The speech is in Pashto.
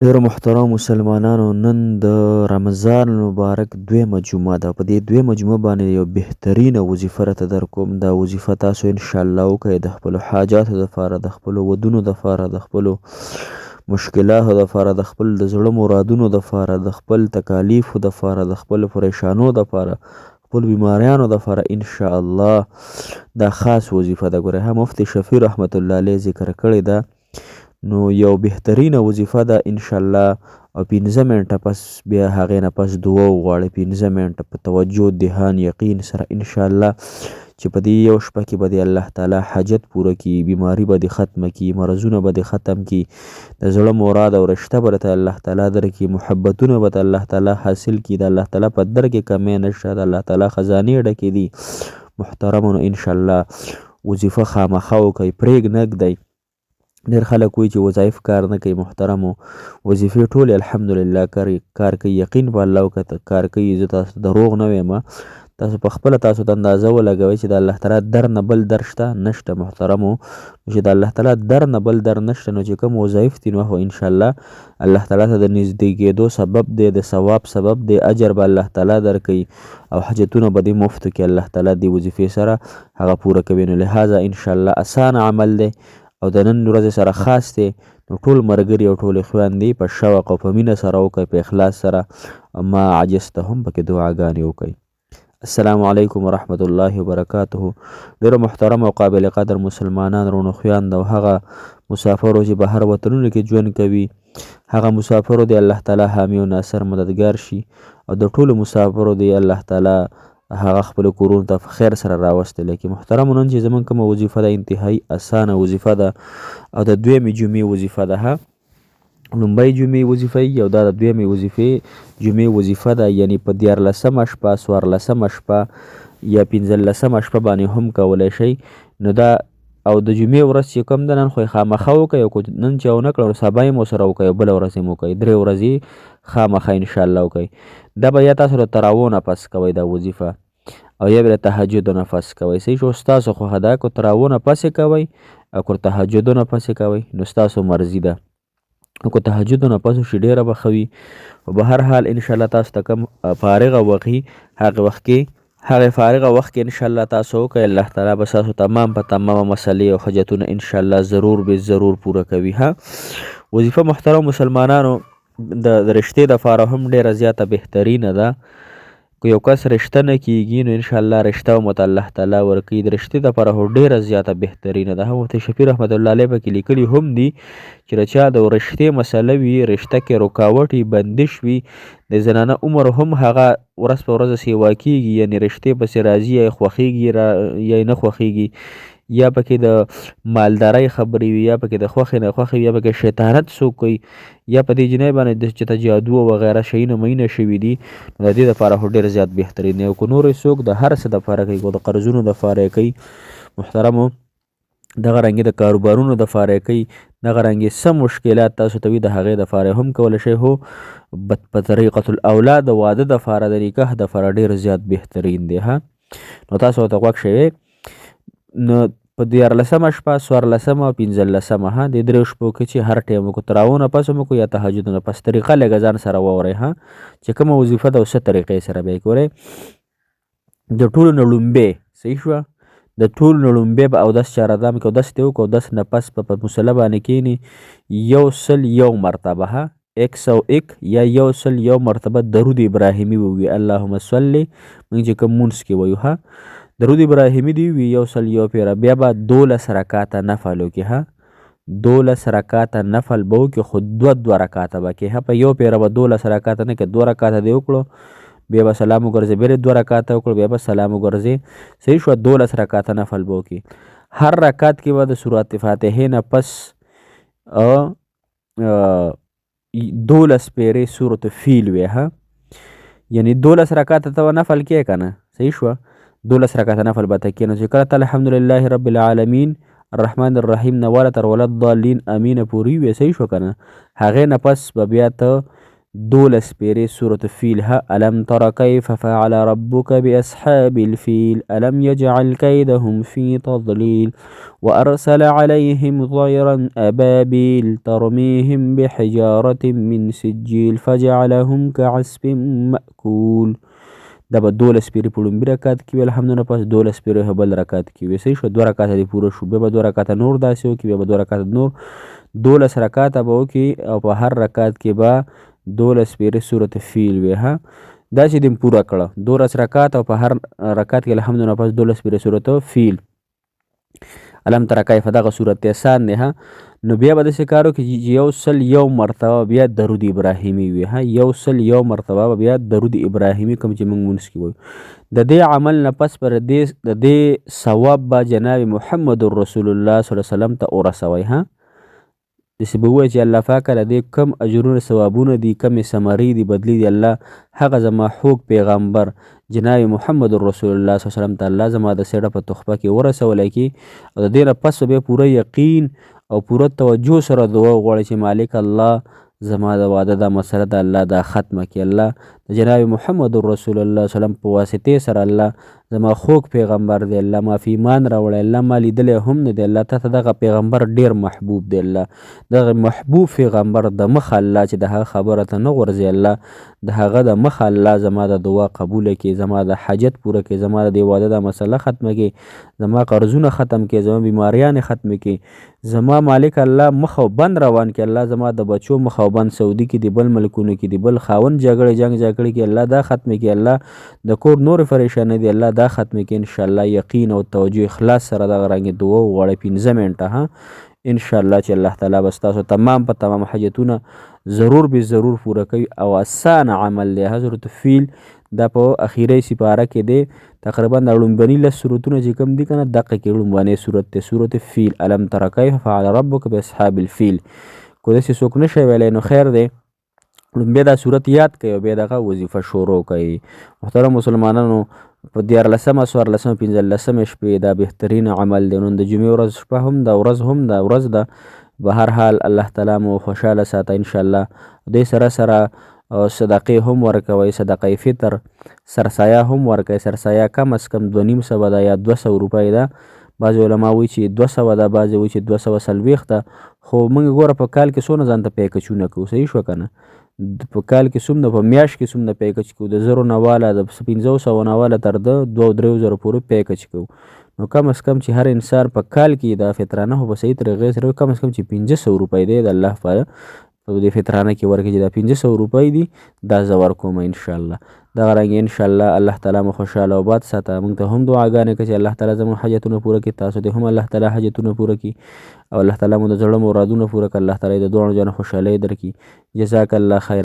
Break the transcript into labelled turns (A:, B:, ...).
A: ډیرو محترم مسلمانانو، نن د رمضان المبارک دویمه جمعه ده. په دې دویمه جمعه باندې یو بهترینه وظیفه راته در کوم. دا وظیفه تاسو انشاءالله وکړئ د خپلو حاجاتو دپاره، د خپلو ودونو دپاره، د خپلو مشکلاتو دپاره، د خپل د زړه مرادونو دپاره، د خپل تکالیفو دپاره، د خپلو پریشانو دپاره، خپل بیماریانو دپاره انشاءالله دا خاص وظیفه ده. ګورئ مفتي شفیع رحمت الله علیه ذکر کړې ده، نو یو بهترینه وظیفه ده انشاءالله. او 15 منټه پس بیا هغې نه پس دعا وغواړئ. 15 منټه په توجه، دهان، یقین سره انشاءالله چې په دې یو شپه کې به د الله تعالی حاجت پوره کړي، بیماري به دې ختمه کړي، مرضونه به دې ختم کړي، د زړه مراد او رشته به درته الله تعالی درکړي، محبتونه به د الله تعالی حاصل کړي. د الله تعالی په در کې کمی نشته، د الله تعالی خزانې ډکې دي. محترمونو انشاءالله وظیفه خامخا وکړئ، پرېږ نه ږدئ. ډېر خلک وایي چې وظایف کار نه کوي. محترمو وظیفې ټولې الحمدلله کار کوي. یقین په الله وکړه کار کوي. زه تاسو دروغ نه وایم، تاسو په خپله تاسو ته اندازه ولګوئ چې د الله تعالی در نه بل در شته نشته. محترمو چې د الله تعالی در نه بل در نشته، نو چې کوم وظایف دي نو خو انشاءالله الله تعالی ته د نږدې کېدو سبب دی، د ثواب سبب دی، اجر به الله تعالی درکوي او حاجتونه به دې مفتو کې الله تعالی دې وظیفې سره هغه پوره کوي. نو لهذا انشاءالله اسانه عمل دی او د نن ورځې سره خاص دی. نو ټول ملګري او ټولې خویندې په شوق او په مینه سره وکړئ، په اخلاص سره. ما عجزته هم پکې دعاګانې وکړئ. السلام علیکم ورحمت الله وبرکاته. ډېرو محترم او قابل قدر مسلمانان رونو خویند او هغه مسافرو چې بهر وطنونو کې ژوند کوي، هغه مسافرو دی الله تعالی حامی او ناصر مددګار شي، او د ټولو مسافرو دی الله تعالی هغه خپل کورونو ته په خیر سره راوستلی کړي. محترمو نن چې زموږ کومه وظیفه ده انتهایی اسانه وظیفه ده او د دویمې جمعې وظیفه ده. لومړی جمعې وظیفه او دا د دویمې جمعې وظیفه ده، یعنی په 14مه شپه، 14مه شپه یا 15مه شپه باندې هم کولی شئ. نو دا او د جمعې ورځ چې کوم ده نن خو یې خامخا وکړئ، او نن چې ونه کړه نو سبا یې ورسره وکړئ او بله ورځ یې وکړئ، 3 ورځې خامخا انشاءالله وکړئ. دا به یا تاسو د تراویحو نه پس کوئ دا وظیفه، او یا به د تهجدو نه پس کوئ. صحیح شو؟ ستاسو خوښه ده، که تراویحو نه پسې کوئ او که تهجدو نه پسې کوئ نو ستاسو مرضي ده. او که تهجدو نه پس وشي ډېره به ښه وي. خو به هر حال انشاءالله تاسو ته کوم فارغه وخت وي هغې فارغه وخت کې انشاءالله تاسو وکړئ. الله تعالی به ستاسو تمام په تمامه مسلې او حاجتونه انشاءالله ضرور به ضرور پوره کوي. وظیفه محترم مسلمانانو د رشتې دپاره هم ډېره زیاته بهترینه ده. که یو کس رشته نه کیږي نو انشاءالله رشته مو ته الله تعالی ورکوي. د رشتې دپاره خو ډېره زیاته بهترینه ده. مفتي شفیع رحمت الله علیه پکې لیکلي هم دي چې د چا د رشتې مسله وي، رشته کې رکاوټ وي، بندش وي، د زنانه عمر هم هغه ورځ په ورځ سیوا کیږي، یعنی رشتې پسې راځي، یا یې خوښیږي یا یې نه خوښیږي، یا پکې د مالدارۍ خبرې وي، یا پکې د خوښې نه خوښې وي، یا پکې شیطانت څوک کوي، یا په دې جنۍ باندې چې ته جادو او وغیره شیونه مینه شوي دي، نو د دې دپاره خو ډېر زیات بهترین دی. او که نور څوک د هر څه دپاره کوي، که د قرضونو دپاره یې کوي، محترمو دغه رنګې د کاروبارونو دپاره یې کوي، دغه رنګې څه مشکلات تاسو ته وي د هغې دپاره هم کولی شئ. هو په طریقة الاولاد د واده دپاره د نکاح دپاره ډېر زیات بهترین دی. نو تاسو ورته غوږ شئ. نو په 14مه شپه، 14مه او 15مه د 3 شپو کې چې هر ټایم وکړو، تراویحو نه پس هم وکړو یا تهجدو نه پس، طریقه لږه ځان سره واورئ چې کومه وظیفه ده او څه طریقې سره به یې کوئ. د ټولو نه لومبې، صحیح شوه، د ټولو نه لومبې به اودس چهاردام کې اودس دې وکړو، اودس نه پس په مصله باندې کښېني، 101 مرتبه 101 یا 101 مرتبه درود ابراهیمي ووایي. اللهم صل، موږ چې کوم مونځ کې وایو درود ابراهیمي دی وي 101 پیره. بیا به 12 رکعاته نفل وکړي. 12 رکعاته نفل به وکړي، خو 2 رکعاته به کوي. په یو پیره به 12 رکعاته نه کوي، 2 رکعاته دې وکړو، بیا به سلام وګرځي، بیا 2 رکعاته وکړو، بیا به سلام وګرځي. صحیح شوه؟ 12 رکعاته نفل به وکړي. هر رکعت کې به د سورت فاتحې نه پس 12 پیرې سورت فیل وي. یعنی 12 رکعاته ته نفل کوې که نه؟ صحیح شوه؟ 12 رکعاته نفل به ته کښېنو چې کله ته الحمدلله رب العالمین الرحمن الرحیم نه واله تر ولا الضالین امین پورې وې. صحیح شو که نه؟ هغې نه پس به بیا ته 12 پیرې سورة فیل ها. الم تر کیف فعل ربک باصحاب الفیل الم یجعل کیدهم فی تضلیل وارسل علیهم طیرا ابابیل ترمیهم بحجارة من سجیل فجعلهم كعصف مأکول. دا به 12 پیرې په لومبي رکعت کې وي، الحمدونه پس 12 پیرې په بل رکعت کې وي. صحیح شو، 2 رکعته دې پوره شو. بیا به 2 رکعته نور داسې وکړي، بیا به 2 رکعته نور 12 رکعته به وکړي او په هر رکعت کې به 12 پیرې سورة فیل وي. ها داسې دې پوره کړه 12 رکعت او په هر رکعت کې الحمدونه پس 12 پیرې سورة فیل. الم تر کیف دغه صورت آسان دی. ها نو بیا به داسې کار وکړي چې 101 مرتبه بیا درود ابراهیمي وي. ها 101 مرتبه بیا درود ابراهیمي کوم چې موږ مونځ کې وایو. د دې عمل نه پس پر دې ثواب به جناب محمد رسول الله صلی الله علیه وسلم ته ورسوئ. ها داسې به ووایي چې الله پاکه له دې کم اجرونه ثوابونه دي، کمې ثمرې دي، بدلي دي الله هغه زما خوږ پیغمبر جناب محمد رسول الله صلی الله علیه وسلم ته الله زما د سیړه په تحفه کې ورسولی کی. او د دې نه پس بیا پوره یقین او پوره توجه سره دعا وغواړي چې مالک الله زما د واده دا مسله د الله دا ختمه کړي. الله د جناب محمد رسول الله صلی الله علیه وسلم په واسطې سره الله زما خوږ پیغمبر دی، الله ما فی ایمان راوړی، الله ما لیدلی هم نه دی، الله ته دغه پیغمبر ډیر محبوب دی. الله دغه محبوب پیغمبر د مخه الله چې د هغه خبره ته نه غورځي، الله د هغه د مخه الله زما د دعا قبوله کړي، زما د حاجت پوره کړي، زما د دې واده دا مسله ختمه کړي، زما قرضونه ختم کړي، زما بیماریان ختمه کړي، زما مالک الله مخ او بند روان کړي، الله زما د بچو مخ او بند سعودي کې دی، بل ملکونو کې دی، بل خاون جګړې کې الله دا ختمه کړي، الله د کور نور پریشانې دی الله دا ختمه کړي. ان شاء الله یقین او توجه اخلاص سره دغه رنګ دعا وغواړئ 15 منټه. ها ان شاء الله چې الله تعالی به ستاسو تمام حاجتونه ضرور به ضرور پوره کوي او آسان عمل دی. حضرت فیل دا په اخیری سپاره کې دی، تقریبا د لومبني لس سورتونه چې کوم دي کنه دقه کې لومبنۍ سورت دی سورت فیل. الم تر کیف فعل ربک باصحاب الفیل. کو داسې څوک نشي ویلی نو خیر دی، لومبیا دا صورت یاد کوي او بیا دغه وظیفه شروع کوي. محترم مسلمانانو په 14 14 15 شپې دا بهترین عمل دی. نن د جمعې ورځ شپه هم دا ورځ ده به هر حال الله تعالی مو خوشاله ساته ان شاء الله. دې سره صدقې هم ورکوي، صدقې فطر سرسایه هم ورکوي. سرسایه کم از کم 250 ده یا 200 روپۍ ده. بعض علما وایي چې 200 ده، بعض وایي چې 240 ده، خو موږ ګوره په کال کې څونه ځان ته پیکچونه کوو. صحیح شو که نه؟ په کال کې څومره په میاشت کې څومره پیکچ کوو، د 1000 نه واله د 500 نه واله تر د 2-3 پورې پیکچ کوو. نو کم از کم چې هر انسان په کال کې د فطرانه خو په صحیح طریقې سره کم از کم چې 500 روپۍ دی د الله په د فطرانه کې ورکړي چې دا 500 روپۍ دي دا زه ورکوم ان شاء الله. دغه رنګ ان شاء الله الله تعالی مو خوشاله او باد ساته. موږ ته هم دعاګانې کوي چې الله تعالی زموږ حاجتونه پوره کړي، تاسو ته هم الله تعالی حاجتونه پوره کړي او الله تعالی مو د زړه مرادونه پوره کړي. الله تعالی د دوه جن خوشالۍ درکړي. جزاک الله خیر.